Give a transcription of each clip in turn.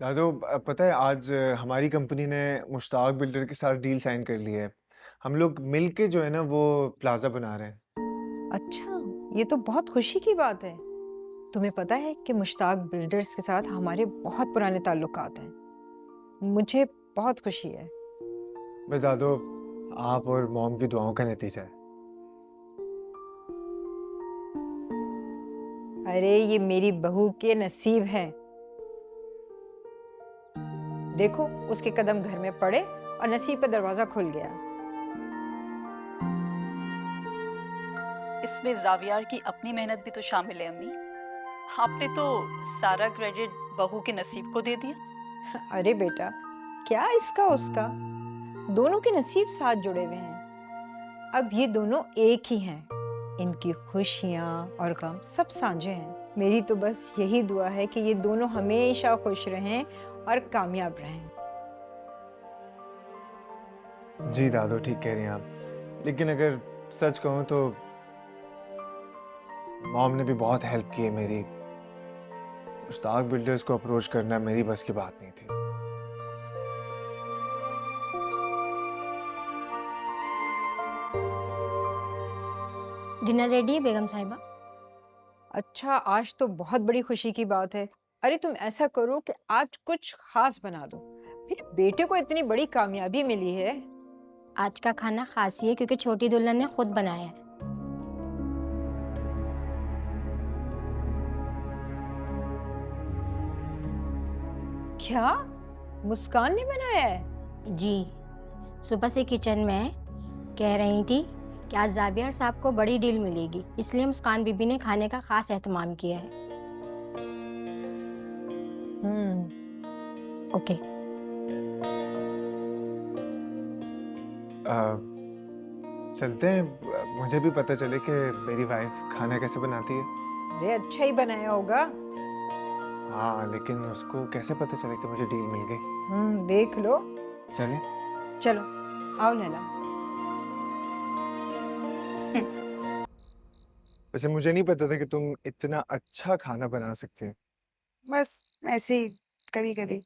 दादू, पता है आज हमारी कंपनी ने मुश्ताक बिल्डर के साथ डील साइन कर ली है। हम लोग मिल के जो है ना वो प्लाज़ा बना रहे हैं। अच्छा, ये तो बहुत खुशी की बात है। तुम्हें पता है कि मुश्ताक बिल्डर्स के साथ हमारे बहुत पुराने ताल्लुकात हैं। मुझे बहुत खुशी है। बस दादू, आप और मॉम की दुआओं का नतीजा है। अरे ये मेरी बहू के नसीब हैं। देखो, उसके कदम घर में पड़े और नसीब का दरवाजा खुल गया। इसमें जावियार की अपनी मेहनत भी तो शामिल है अम्मी। आपने तो सारा क्रेडिट बहू के नसीब को दे दिया। अरे बेटा, क्या इसका उसका, दोनों के नसीब साथ जुड़े हुए हैं। अब ये दोनों एक ही हैं। इनकी खुशियाँ और गम सब साझे हैं। मेरी तो बस यही दुआ है कि ये दोनों हमेशा खुश रहें और कामयाब रहें। जी दादू, ठीक कह रही हैं आप। लेकिन अगर सच कहूँ तो मॉम ने भी बहुत हेल्प की है मेरी। मुश्ताक बिल्डर्स को अप्रोच करना मेरी बस की बात नहीं थी। डिनर रेडी है बेगम साहिबा। अच्छा, आज तो बहुत बड़ी खुशी की बात है। अरे तुम ऐसा करो कि आज कुछ खास बना दो। मेरे बेटे को इतनी बड़ी कामयाबी मिली है। आज का खाना खास ही है क्योंकि छोटी दुल्हन ने खुद बनाया है। क्या मुस्कान ने बनाया है? जी, सुबह से किचन में कह रही थी कि आज जावियर साहब को बड़ी डील मिलेगी, इसलिए मुस्कान बीबी ने खाने का खास एहतमाम किया है। ओके। चलते हैं, मुझे भी पता चले कि मेरी वाइफ खाना कैसे बनाती है। अरे अच्छा ही बनाया होगा। हाँ, लेकिन उसको कैसे पता चले कि मुझे डील मिल गई। देख लो। चले। चलो, आओ नैना। वैसे मुझे नहीं पता था कि तुम इतना अच्छा खाना बना सकते हो। बस ऐसे ही कभी कभी।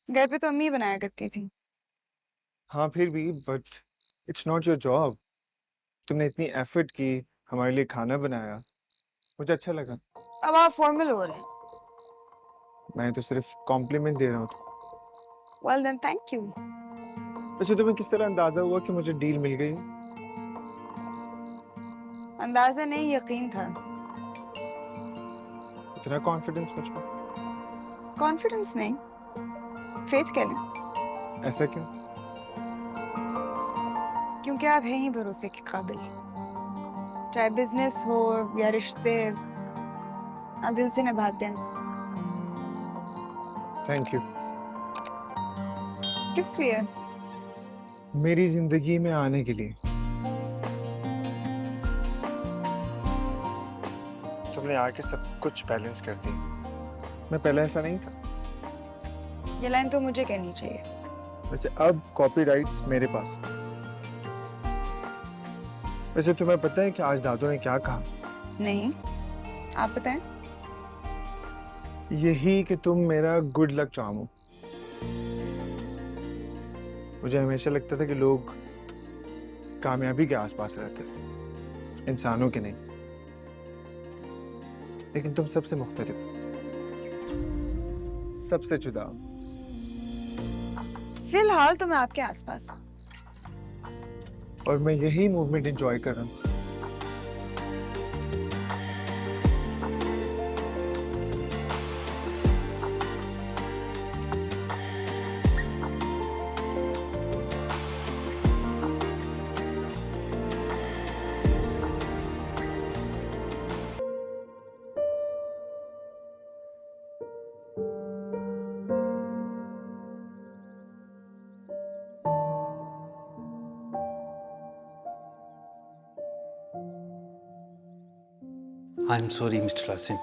घर पे तो अम्मी ही बनाया करती थी। हाँ, फिर भी but it's not your job. तुमने इतनी एफर्ट की, हमारे लिए खाना बनाया, मुझे अच्छा लगा। अब आप फॉर्मल हो रहे हैं। मैं तो सिर्फ कॉम्प्लीमेंट दे रहा हूँ। Well then thank you. वैसे तुम्हें किस तरह अंदाजा हुआ कि मुझे डील मिल गई? अंदाजा नहीं, यकीन था। इतना कॉन्फिडेंस मुझ पर? कॉन्फिडेंस नहीं, फेथ कह लें। ऐसा क्यों? क्योंकि आप हैं ही भरोसे के काबिल। चाहे बिजनेस हो या रिश्ते, आप दिल से निभाते हैं। Thank you. किस लिए? मेरी जिंदगी में आने के लिए। तुमने आके सब कुछ बैलेंस कर दी। मैं पहले ऐसा नहीं था। ये लाइन तो मुझे कहनी चाहिए। वैसे अब कॉपीराइट्स मेरे पास। वैसे तुम्हें पता है कि आज दादू ने क्या कहा? नहीं, आप बताएं। यही कि तुम मेरा गुड लक चार्म हो। मुझे हमेशा लगता था कि लोग कामयाबी के आसपास रहते हैं, इंसानों के नहीं। लेकिन तुम सबसे मुख्तलिफ, सबसे जुदा। फिलहाल तो मैं आपके आसपास हूँ। और मैं यही मूवमेंट एंजॉय कर रहा हूँ। I am sorry mister Asim,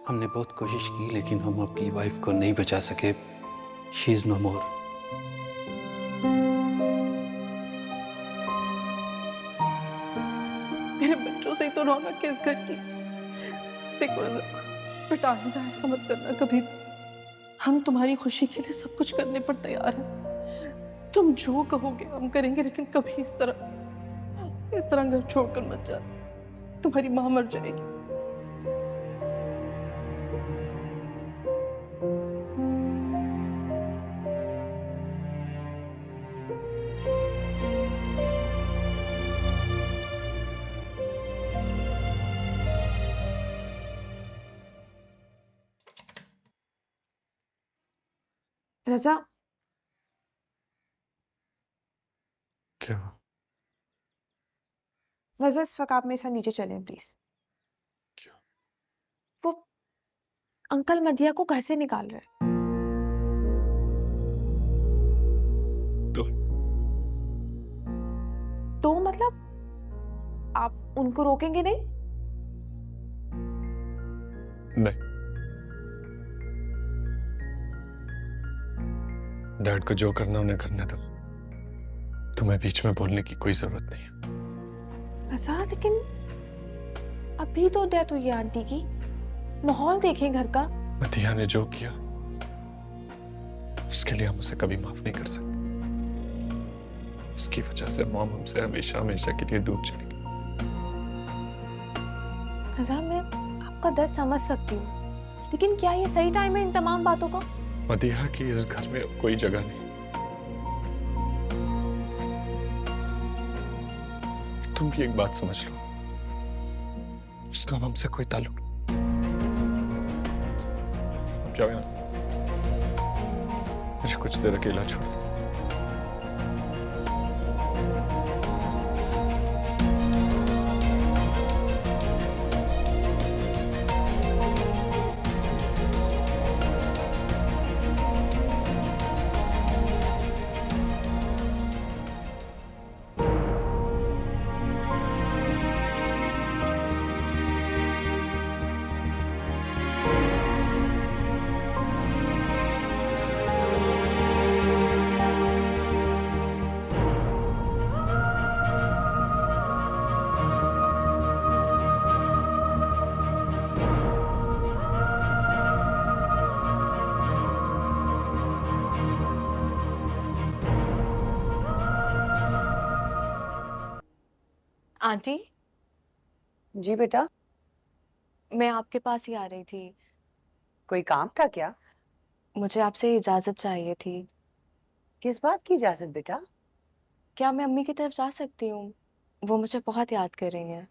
हमने बहुत कोशिश की लेकिन हम आपकी वाइफ को नहीं बचा सके। शी इज नो मोर। मेरे बच्चों से ही तो रौनक है इस घर की। देखो रज़ा, बेटा आइंदा ऐसा मत करना कभी भी। हम तुम्हारी खुशी के लिए सब कुछ करने पर तैयार हैं। तुम जो कहोगे हम करेंगे, लेकिन कभी इस तरह घर छोड़कर मत जाना। तुम्हारी माँ मर जाएगी। रजा, क्या? रजा इस वक्त आप मेरे साथ नीचे चलें प्लीज। क्यों? वो अंकल मदिया को घर से निकाल रहे हैं। तो तो मतलब आप उनको रोकेंगे नहीं? नहीं, डैड को जो करना उन्हें करने दो। तुम्हें बीच में बोलने की कोई जरूरत नहीं है। रजा, लेकिन अभी तो डेथ हुई है आंटी की। माहौल देखें घर का। मदिया ने जो किया उसके लिए हम उसे कभी माफ नहीं कर सकते। उसकी वजह से मॉम हमसे हमेशा हमेशा के लिए दूर चलेगी। रजा, मैं आपका दर्द समझ सकती हूँ, लेकिन क्या ये सही टाइम है इन तमाम बातों का? मदिया की इस घर में अब कोई जगह नहीं। तुम भी एक बात समझ लो, उसका अब हमसे कोई ताल्लुक नहीं। अब जाओ यहाँ से, मुझे कुछ देर अकेला छोड़ दो। आंटी, जी बेटा, मैं आपके पास ही आ रही थी। कोई काम था क्या? मुझे आपसे इजाजत चाहिए थी। किस बात की इजाजत बेटा? क्या मैं अम्मी की तरफ जा सकती हूँ? वो मुझे बहुत याद कर रही हैं।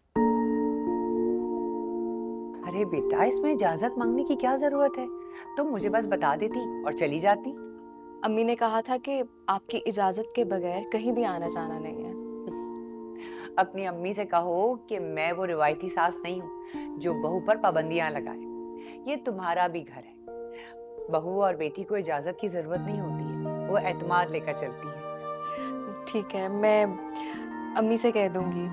अरे बेटा, इसमें इजाजत मांगने की क्या जरूरत है? तुम मुझे बस बता देती और चली जाती। अम्मी ने कहा था कि आपकी इजाजत के बगैर कहीं भी आना जाना नहीं है। अपनी अम्मी से कहो कि मैं वो रिवायती सास नहीं हूँ जो बहू पर पाबंदियां लगाए। ये तुम्हारा भी घर है। बहू और बेटी को इजाजत की जरूरत नहीं होती है, वो एतमाद लेकर चलती है। ठीक है, मैं अम्मी से कह दूंगी।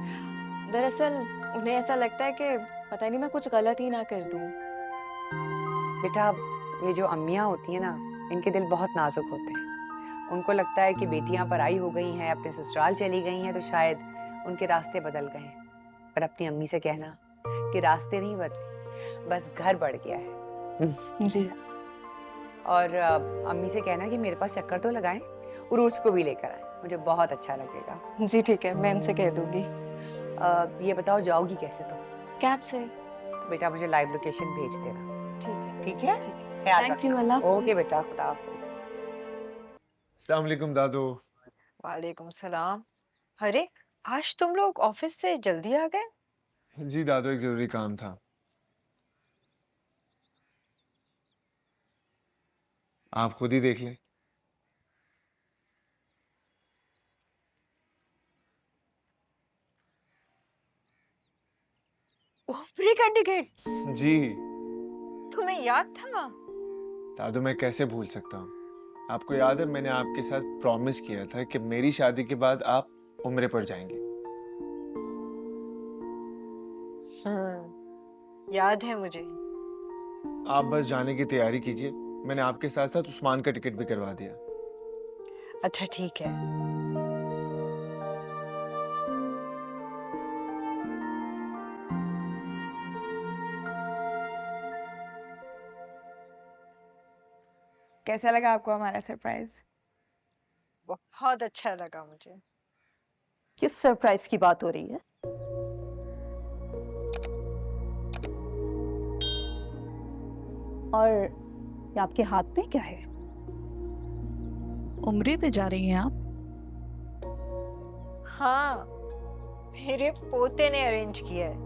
दरअसल उन्हें ऐसा लगता है कि पता नहीं मैं कुछ गलत ही ना कर दूं। बेटा, ये जो अम्मियाँ होती हैं ना, इनके दिल बहुत नाजुक होते हैं। उनको लगता है कि बेटियां पराई हो गई हैं, अपने ससुराल चली गई हैं, तो शायद उनके रास्ते बदल गए हैं। पर अपनी अम्मी से कहना कि रास्ते नहीं बदले, बस घर बढ़ गया है। जी। और अम्मी से कहना कि मेरे पास चक्कर तो लगाएं, उरूज को भी लेकर आए, मुझे बहुत अच्छा लगेगा। जी ठीक है, मैं उनसे कह दूंगी। ये बताओ, जाओगी कैसे तुम? कैब से। तो बेटा मुझे लाइव लोकेशन भेज देना। ठीक है। ठीक है? ठीक है। ख्याल थैंक यू, रखना। अल्लाह ओके हाफिज। बेटा, खुदा हाफिज। अस्सलाम वालेकुम दादू। वालेकुम सलाम। अरे, आज तुम लोग ऑफिस से जल्दी आ गए? जी दादू, एक जरूरी काम था। आप खुद ही देख लें। प्री कैंडिडेट, जी तुम्हें याद था? दादू, मैं कैसे भूल सकता हूँ। आपको याद है मैंने आपके साथ प्रॉमिस किया था कि मेरी शादी के बाद आप उम्रे पर जाएंगे। याद है मुझे। आप बस जाने की तैयारी कीजिए, मैंने आपके साथ साथ उस्मान का टिकट भी करवा दिया। अच्छा ठीक है। कैसा लगा आपको हमारा सरप्राइज? बहुत अच्छा लगा मुझे। किस सरप्राइज की बात हो रही है? और ये आपके हाथ में क्या है? उम्रे पे जा रही हैं आप? हाँ, मेरे पोते ने अरेंज किया है।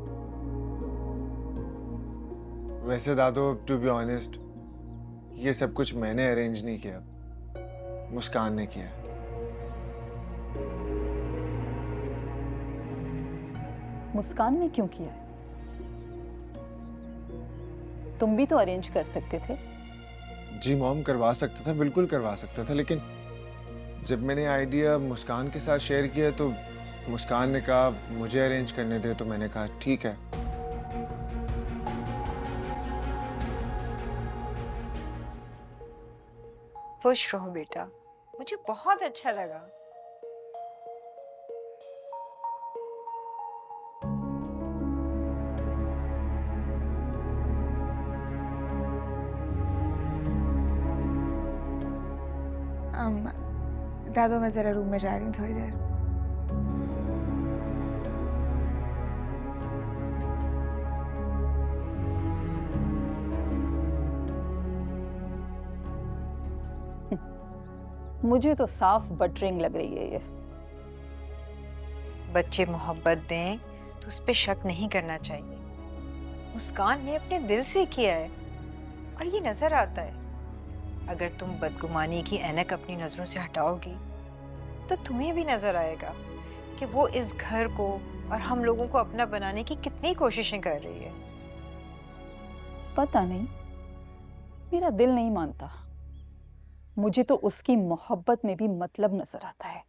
वैसे दादू, टू बी ऑनेस्ट, ये सब कुछ मैंने अरेंज नहीं किया, मुस्कान ने किया। मुस्कान ने क्यों किया? तुम भी तो अरेंज कर सकते थे। जी मॉम, करवा सकता था, बिल्कुल करवा सकता था, लेकिन जब मैंने आइडिया मुस्कान के साथ शेयर किया तो मुस्कान ने कहा मुझे अरेंज करने दे, तो मैंने कहा ठीक है। खुश रहो बेटा, मुझे बहुत अच्छा लगा। दादू, मैं जरा रूम में जा रही हूँ थोड़ी देर। मुझे तो साफ बटरिंग लग रही है ये। बच्चे मोहब्बत दें तो उस पे शक नहीं करना चाहिए। मुस्कान ने अपने दिल से किया है और ये नजर आता है। अगर तुम बदगुमानी की ऐनक अपनी नजरों से हटाओगी तो तुम्हें भी नजर आएगा कि वो इस घर को और हम लोगों को अपना बनाने की कितनी कोशिशें कर रही है। पता नहीं, मेरा दिल नहीं मानता। मुझे तो उसकी मोहब्बत में भी मतलब नजर आता है।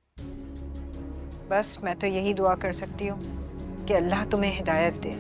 बस मैं तो यही दुआ कर सकती हूँ कि अल्लाह तुम्हें हिदायत दे।